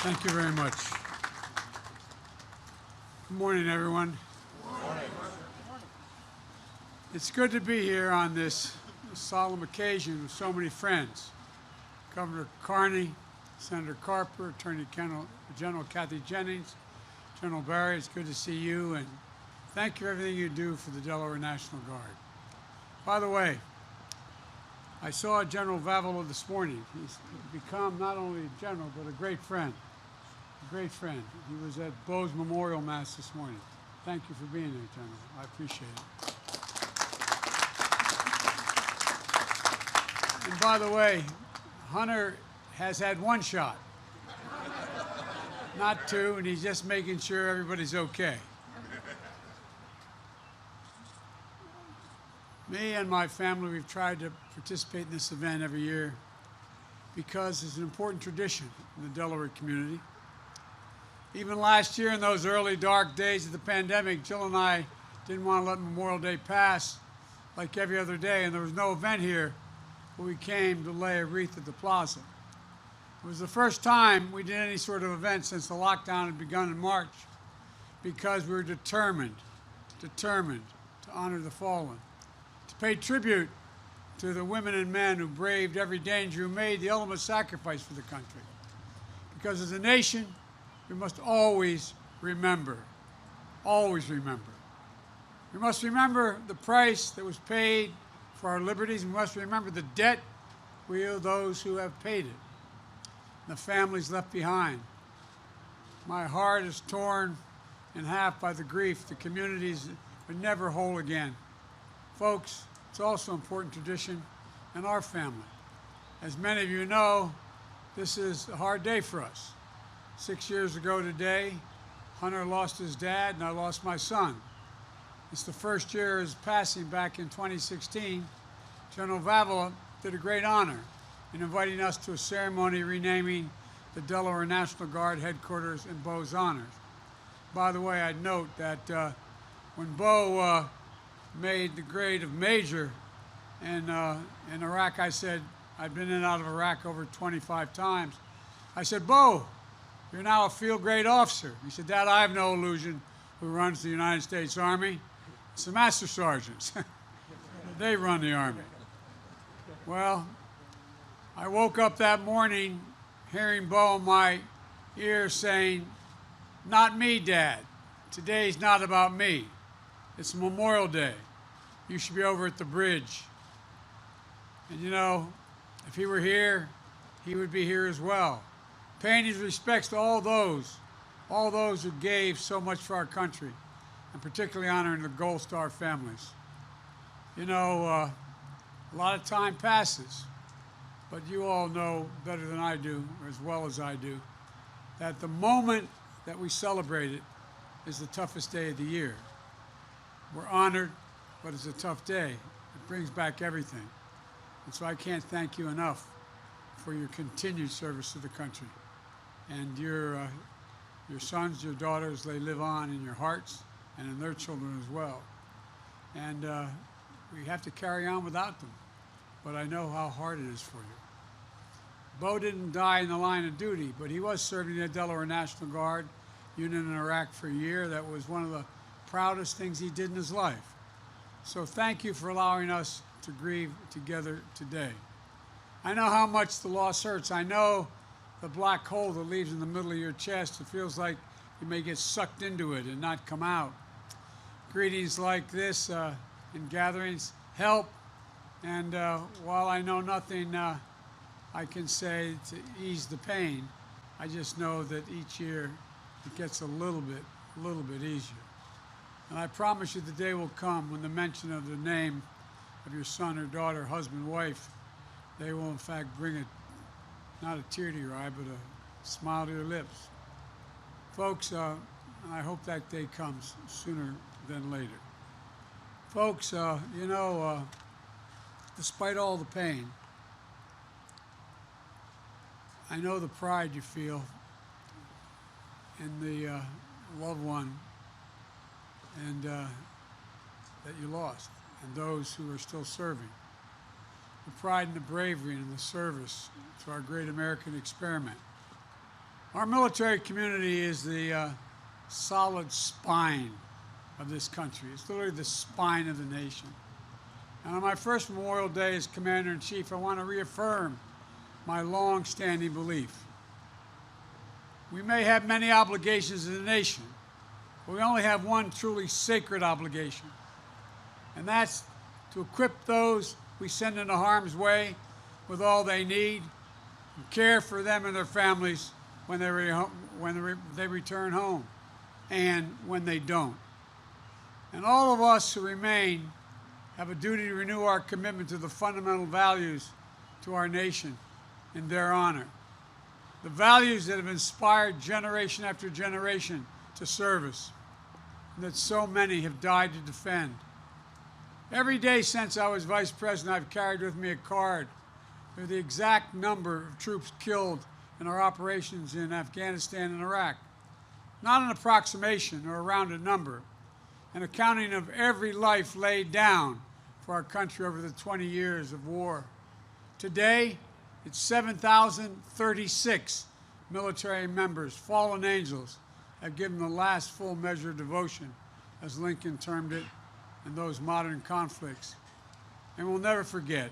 Thank you very much. Good morning, everyone. Good morning. It's good to be here on this solemn occasion with so many friends. Governor Carney, Senator Carper, Attorney General Kathy Jennings, General Barry, it's good to see you, and thank you for everything you do for the Delaware National Guard. By the way, I saw General Vavilow this morning. He's become not only a general, but a great friend. A great friend. He was at Bo's Memorial Mass this morning. Thank you for being there, General. I appreciate it. And by the way, Hunter has had one shot, not two, and he's just making sure everybody's okay. Me and my family, we've tried to participate in this event every year because it's an important tradition in the Delaware community. Even last year, in those early dark days of the pandemic, Jill and I didn't want to let Memorial Day pass like every other day, and there was no event here, but we came to lay a wreath at the plaza. It was the first time we did any sort of event since the lockdown had begun in March, because we were determined to honor the fallen, to pay tribute to the women and men who braved every danger, who made the ultimate sacrifice for the country. Because as a nation, we must always remember, always remember. We must remember the price that was paid for our liberties. We must remember the debt we owe those who have paid it, and the families left behind. My heart is torn in half by the grief. The communities are never whole again. Folks, it's also an important tradition in our family. As many of you know, this is a hard day for us. 6 years ago today, Hunter lost his dad and I lost my son. It's the first year of his passing back in 2016. General Vavilow did a great honor in inviting us to a ceremony renaming the Delaware National Guard headquarters in Bo's honors. By the way, I'd note that when Bo made the grade of major in Iraq, I said, I'd been in and out of Iraq over 25 times. I said, Bo, you're now a field grade officer. He said, Dad, I have no illusion who runs the United States Army. It's the master sergeants. They run the Army. Well, I woke up that morning hearing Bo in my ear saying, not me, Dad. Today's not about me. It's Memorial Day. You should be over at the bridge. And you know, if he were here, he would be here as well, paying his respects to all those who gave so much for our country, and particularly honoring the Gold Star families. You know, a lot of time passes, but you all know better than I do, or as well as I do, that the moment that we celebrate it is the toughest day of the year. We're honored, but it's a tough day. It brings back everything. And so I can't thank you enough for your continued service to the country. And your sons, your daughters, they live on in your hearts and in their children as well. And we have to carry on without them. But I know how hard it is for you. Bo didn't die in the line of duty, but he was serving the Delaware National Guard unit in Iraq for a year. That was one of the proudest things he did in his life. So thank you for allowing us to grieve together today. I know how much the loss hurts. I know the black hole that leaves in the middle of your chest. It feels like you may get sucked into it and not come out. Greetings like this in gatherings help. And while I know nothing I can say to ease the pain, I just know that each year it gets a little bit easier. And I promise you the day will come when the mention of the name of your son or daughter, husband, wife, they will in fact bring not a tear to your eye, but a smile to your lips. Folks, I hope that day comes sooner than later. Folks, you know, despite all the pain, I know the pride you feel in the loved one and that you lost, and those who are still serving. The pride and the bravery and the service to our great American experiment. Our military community is the solid spine of this country. It's literally the spine of the nation. And on my first Memorial Day as Commander-in-Chief, I want to reaffirm my long-standing belief. We may have many obligations as a nation, but we only have one truly sacred obligation, and that's to equip those we send into harm's way with all they need and care for them and their families when they return home and when they don't. And all of us who remain have a duty to renew our commitment to the fundamental values to our nation in their honor. The values that have inspired generation after generation to service, and that so many have died to defend. Every day since I was Vice President, I've carried with me a card with the exact number of troops killed in our operations in Afghanistan and Iraq. Not an approximation or a rounded number, an accounting of every life laid down for our country over the 20 years of war. Today, it's 7,036 military members, fallen angels, have given the last full measure of devotion, as Lincoln termed it, in those modern conflicts. And we'll never forget.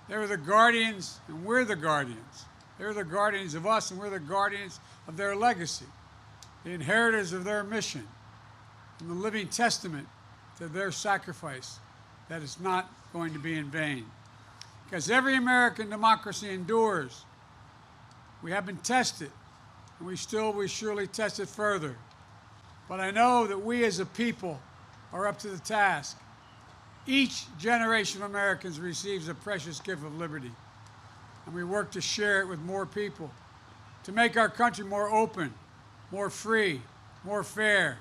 They were the guardians, and we're the guardians. They're the guardians of us, and we're the guardians of their legacy, the inheritors of their mission, and the living testament to their sacrifice that it's not going to be in vain. Because every American democracy endures. We have been tested, and we surely test it further. But I know that we as a people are up to the task. Each generation of Americans receives a precious gift of liberty, and we work to share it with more people, to make our country more open, more free, more fair,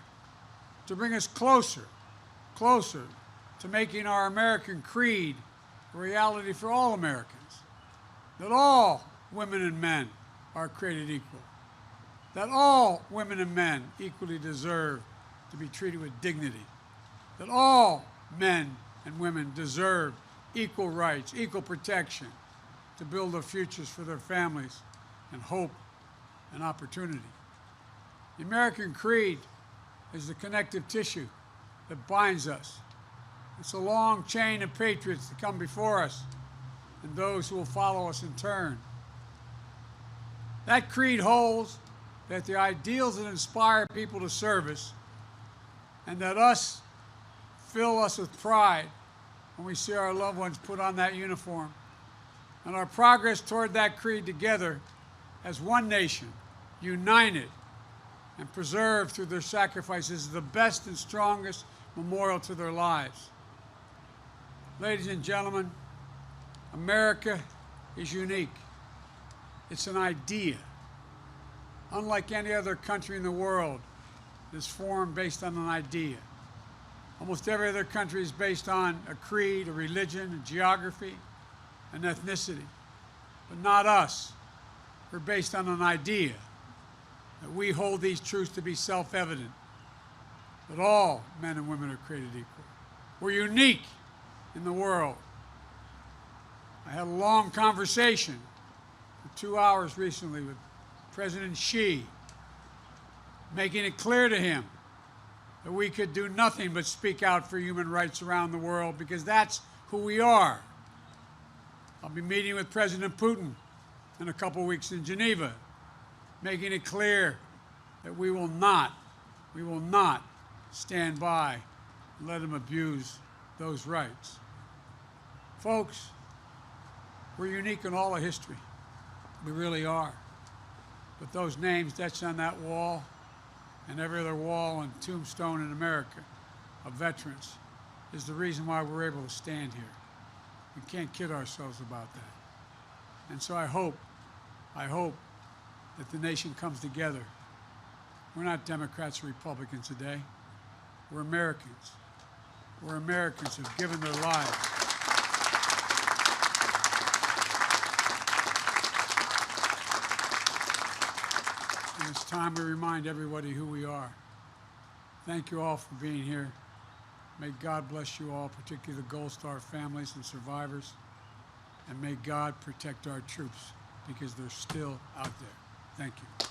to bring us closer to making our American creed a reality for all Americans, that all women and men are created equal, that all women and men equally deserve to be treated with dignity, that all men and women deserve equal rights, equal protection to build their futures for their families and hope and opportunity. The American creed is the connective tissue that binds us. It's a long chain of patriots that come before us and those who will follow us in turn. That creed holds that the ideals that inspire people to service and that fill us with pride when we see our loved ones put on that uniform, and our progress toward that creed together as one nation, united and preserved through their sacrifices, is the best and strongest memorial to their lives. Ladies and gentlemen, America is unique. It's an idea. Unlike any other country in the world, it's formed based on an idea. Almost every other country is based on a creed, a religion, a geography, an ethnicity. But not us. We're based on an idea that we hold these truths to be self-evident, that all men and women are created equal. We're unique in the world. I had a long conversation for 2 hours recently with President Xi, making it clear to him that we could do nothing but speak out for human rights around the world, because that's who we are. I'll be meeting with President Putin in a couple weeks in Geneva, making it clear that we will not stand by and let him abuse those rights. Folks, we're unique in all of history. We really are. But those names etched on that wall and every other wall and tombstone in America of veterans is the reason why we're able to stand here. We can't kid ourselves about that. And so I hope that the nation comes together. We're not Democrats or Republicans today. We're Americans. We're Americans who've given their lives. And it's time we remind everybody who we are. Thank you all for being here. May God bless you all, particularly the Gold Star families and survivors. And may God protect our troops, because they're still out there. Thank you.